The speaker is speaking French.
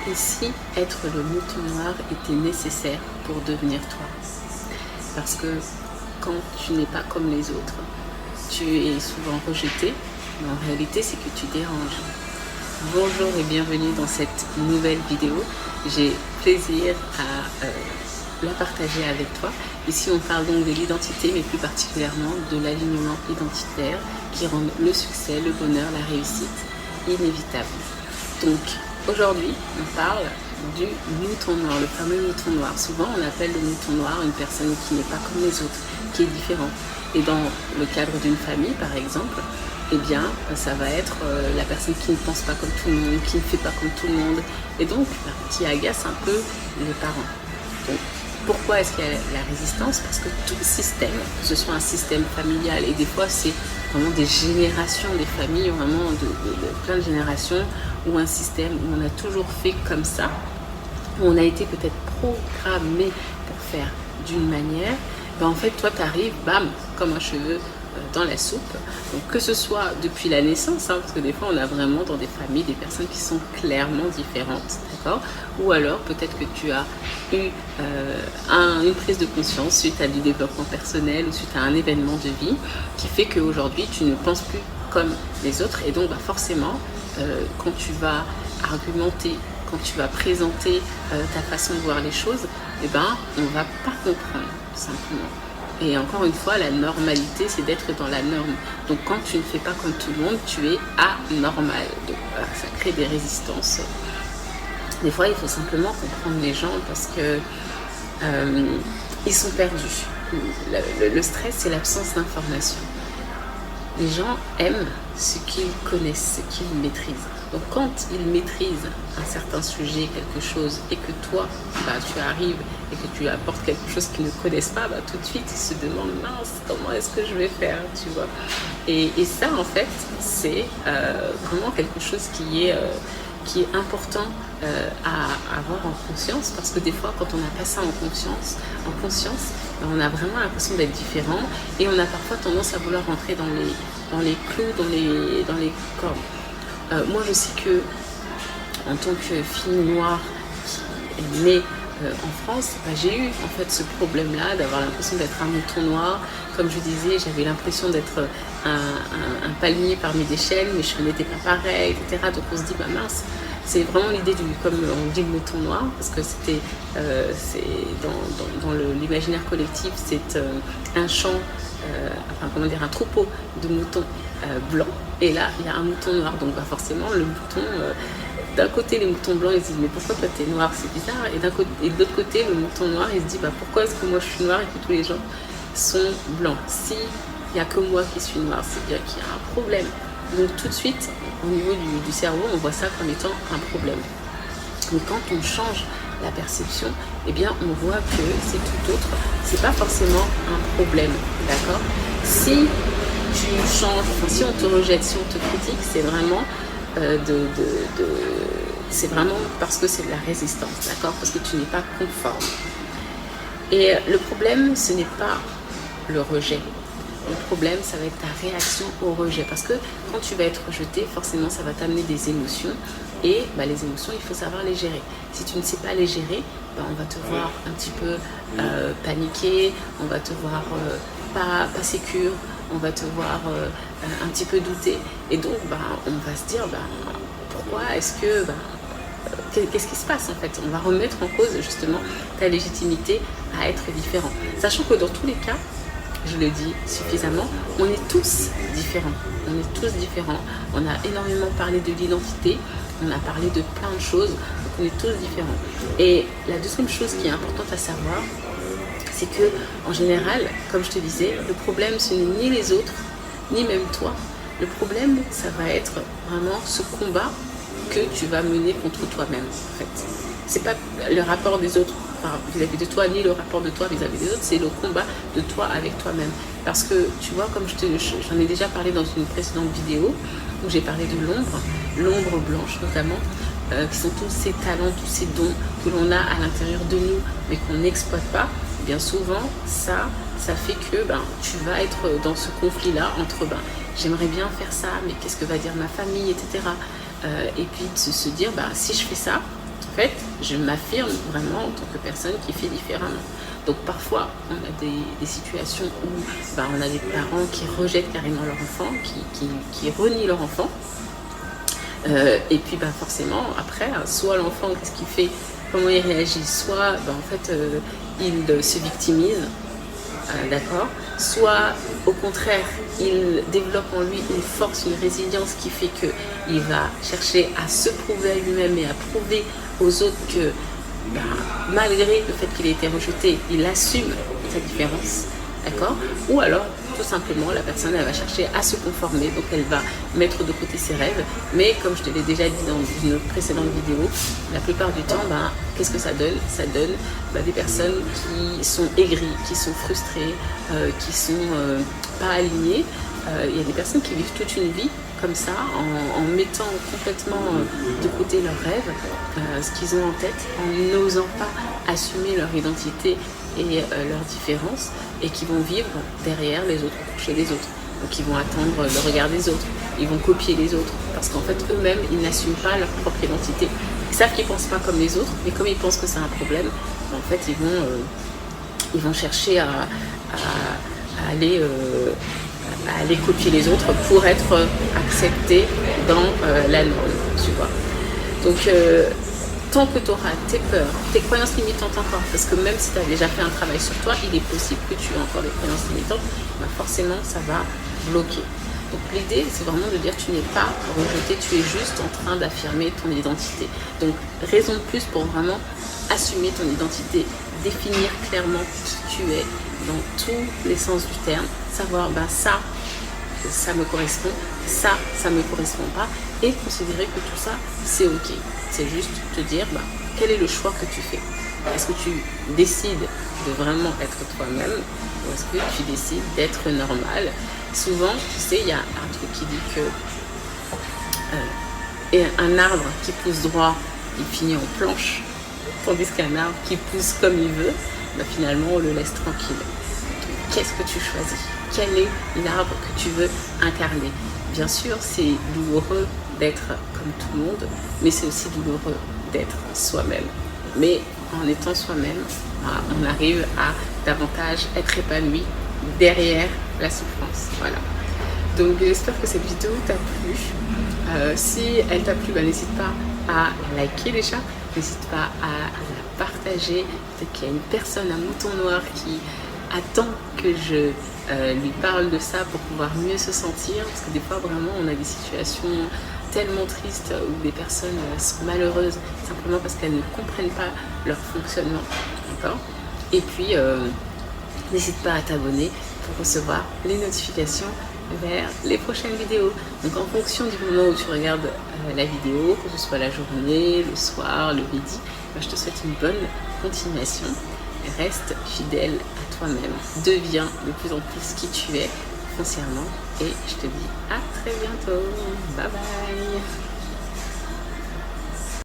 Et si être le mouton noir était nécessaire pour devenir toi? Parce que quand tu n'es pas comme les autres, tu es souvent rejeté, mais en réalité c'est que tu déranges. Bonjour et bienvenue dans cette nouvelle vidéo. J'ai plaisir à la partager avec toi. Ici on parle donc de l'identité, mais plus particulièrement de l'alignement identitaire qui rend le succès, le bonheur, la réussite inévitable. Donc aujourd'hui on parle du mouton noir, le fameux mouton noir. Souvent on appelle le mouton noir une personne qui n'est pas comme les autres, qui est différente. Et dans le cadre d'une famille par exemple, eh bien ça va être la personne qui ne pense pas comme tout le monde, qui ne fait pas comme tout le monde, et donc qui agace un peu les parents. Donc pourquoi est-ce qu'il y a la résistance? Parce que tout système, que ce soit un système familial, et des fois c'est vraiment des générations, des familles, vraiment de plein de générations, ou un système où on a toujours fait comme ça, où on a été peut-être programmé pour faire d'une manière, ben en fait toi tu arrives, bam, comme un cheveu dans la soupe. Donc que ce soit depuis la naissance, parce que des fois on a vraiment dans des familles des personnes qui sont clairement différentes, d'accord? Ou alors peut-être que tu as eu une prise de conscience suite à du développement personnel ou suite à un événement de vie qui fait qu'aujourd'hui tu ne penses plus comme les autres, et donc forcément quand tu vas argumenter, quand tu vas présenter ta façon de voir les choses, on ne va pas comprendre simplement. Et encore une fois, la normalité, c'est d'être dans la norme. Donc quand tu ne fais pas comme tout le monde, tu es anormal. Donc ça crée des résistances. Des fois, il faut simplement comprendre les gens parce que ils sont perdus. Le stress, c'est l'absence d'information. Les gens aiment ce qu'ils connaissent, ce qu'ils maîtrisent. Donc quand ils maîtrisent un certain sujet, quelque chose, et que toi, tu arrives et que tu apportes quelque chose qu'ils ne connaissent pas, tout de suite ils se demandent, mince, comment est-ce que je vais faire, tu vois. Et ça, en fait, c'est vraiment quelque chose qui est important à avoir en conscience, parce que des fois, quand on n'a pas ça en conscience, on a vraiment l'impression d'être différent, et on a parfois tendance à vouloir rentrer dans les clous, dans les cordes. Moi, je sais que en tant que fille noire qui est née en France, j'ai eu en fait ce problème-là d'avoir l'impression d'être un mouton noir. Comme je disais, j'avais l'impression d'être un palmier parmi des chênes, mais je n'étais pas pareil, etc. Donc on se dit, mince, c'est vraiment l'idée comme on dit, le mouton noir, parce que c'est dans l'imaginaire collectif, c'est un champ, un troupeau de moutons blancs, et là il y a un mouton noir. Donc forcément le mouton, d'un côté les moutons blancs ils se disent mais pourquoi toi t'es noir, c'est bizarre, et de l'autre côté le mouton noir il se dit pourquoi est-ce que moi je suis noir et que tous les gens sont blancs? Si il n'y a que moi qui suis noir, c'est bien qu'il y a un problème. Donc tout de suite au niveau du cerveau on voit ça comme étant un problème. Mais quand on change la perception, on voit que c'est tout autre, c'est pas forcément un problème, d'accord? Si tu changes, si on te rejette, si on te critique, c'est vraiment c'est vraiment parce que c'est de la résistance, d'accord? Parce que tu n'es pas conforme. Et le problème, ce n'est pas le rejet. Le problème, ça va être ta réaction au rejet. Parce que quand tu vas être rejeté, forcément, ça va t'amener des émotions. Et les émotions, il faut savoir les gérer. Si tu ne sais pas les gérer, on va te voir un petit peu paniquer, on va te voir pas sécure, on va te voir un petit peu douter. Et donc, on va se dire, pourquoi est-ce que... qu'est-ce qui se passe en fait? On va remettre en cause justement ta légitimité à être différent. Sachant que dans tous les cas, je le dis suffisamment, on est tous différents. On est tous différents. On a énormément parlé de l'identité, on a parlé de plein de choses, donc on est tous différents. Et la deuxième chose qui est importante à savoir, c'est que en général, comme je te disais, le problème ce n'est ni les autres, ni même toi. Le problème, ça va être vraiment ce combat que tu vas mener contre toi-même en fait. C'est pas le rapport des autres vis-à-vis de toi, ni le rapport de toi vis-à-vis des autres, c'est le combat de toi avec toi-même. Parce que tu vois, comme j'en ai déjà parlé dans une précédente vidéo où j'ai parlé de l'ombre blanche notamment, qui sont tous ces talents, tous ces dons que l'on a à l'intérieur de nous mais qu'on n'exploite pas. Bien souvent ça fait que tu vas être dans ce conflit là entre j'aimerais bien faire ça mais qu'est-ce que va dire ma famille, etc. Et puis de se dire si je fais ça, fait, je m'affirme vraiment en tant que personne qui fait différemment. Donc parfois, on a des situations où on a des parents qui rejettent carrément leur enfant, qui renient leur enfant. Et puis forcément, après, soit l'enfant, qu'est-ce qu'il fait, comment il réagit, soit en fait, il se victimise, d'accord, soit au contraire, il développe en lui une force, une résilience qui fait qu'il va chercher à se prouver à lui-même et à prouver aux autres que malgré le fait qu'il ait été rejeté, il assume sa différence, d'accord. Ou alors, tout simplement, la personne, elle va chercher à se conformer, donc elle va mettre de côté ses rêves. Mais comme je te l'ai déjà dit dans une précédente vidéo, la plupart du temps, qu'est-ce que ça donne? Ça donne des personnes qui sont aigries, qui sont frustrées, qui sont pas alignées. Il y a des personnes qui vivent toute une vie comme ça, en mettant complètement de côté leurs rêves, ce qu'ils ont en tête, en n'osant pas assumer leur identité et leurs différences, et qui vont vivre derrière les autres, chez les autres. Donc ils vont attendre le regard des autres, ils vont copier les autres, parce qu'en fait eux-mêmes, ils n'assument pas leur propre identité. Ils savent qu'ils ne pensent pas comme les autres, mais comme ils pensent que c'est un problème, en fait ils vont chercher à aller copier les autres pour être acceptés dans la norme, tu vois. Donc tant que tu auras tes peurs, tes croyances limitantes encore, parce que même si tu as déjà fait un travail sur toi, il est possible que tu aies encore des croyances limitantes, forcément ça va bloquer. Donc l'idée, c'est vraiment de dire que tu n'es pas rejeté, tu es juste en train d'affirmer ton identité. Donc raison de plus pour vraiment assumer ton identité, définir clairement qui tu es dans tous les sens du terme, savoir ça me correspond, ça me correspond pas, et considérer que tout ça c'est ok. C'est juste te dire quel est le choix que tu fais. Est-ce que tu décides de vraiment être toi-même, ou est-ce que tu décides d'être normal? Souvent, tu sais, il y a un truc qui dit que un arbre qui pousse droit, il finit en planche, tandis qu'un arbre qui pousse comme il veut, finalement on le laisse tranquille. Donc, qu'est-ce que tu choisis? Quel est l'arbre que tu veux incarner? Bien sûr, c'est douloureux d'être comme tout le monde, mais c'est aussi douloureux d'être soi-même. Mais en étant soi-même, on arrive à davantage être épanoui derrière la souffrance. Voilà. Donc j'espère que cette vidéo t'a plu. Si elle t'a plu, n'hésite pas à liker déjà, n'hésite pas à la partager. Peut-être qu'il y a une personne, un mouton noir qui attend que je lui parle de ça pour pouvoir mieux se sentir, parce que des fois vraiment on a des situations tellement tristes où des personnes sont malheureuses simplement parce qu'elles ne comprennent pas leur fonctionnement, d'accord. Et puis n'hésite pas à t'abonner pour recevoir les notifications vers les prochaines vidéos. Donc en fonction du moment où tu regardes la vidéo, que ce soit la journée, le soir, le midi, je te souhaite une bonne continuation. Reste fidèle à toi-même, deviens de plus en plus qui tu es foncièrement, et je te dis à très bientôt. Bye bye.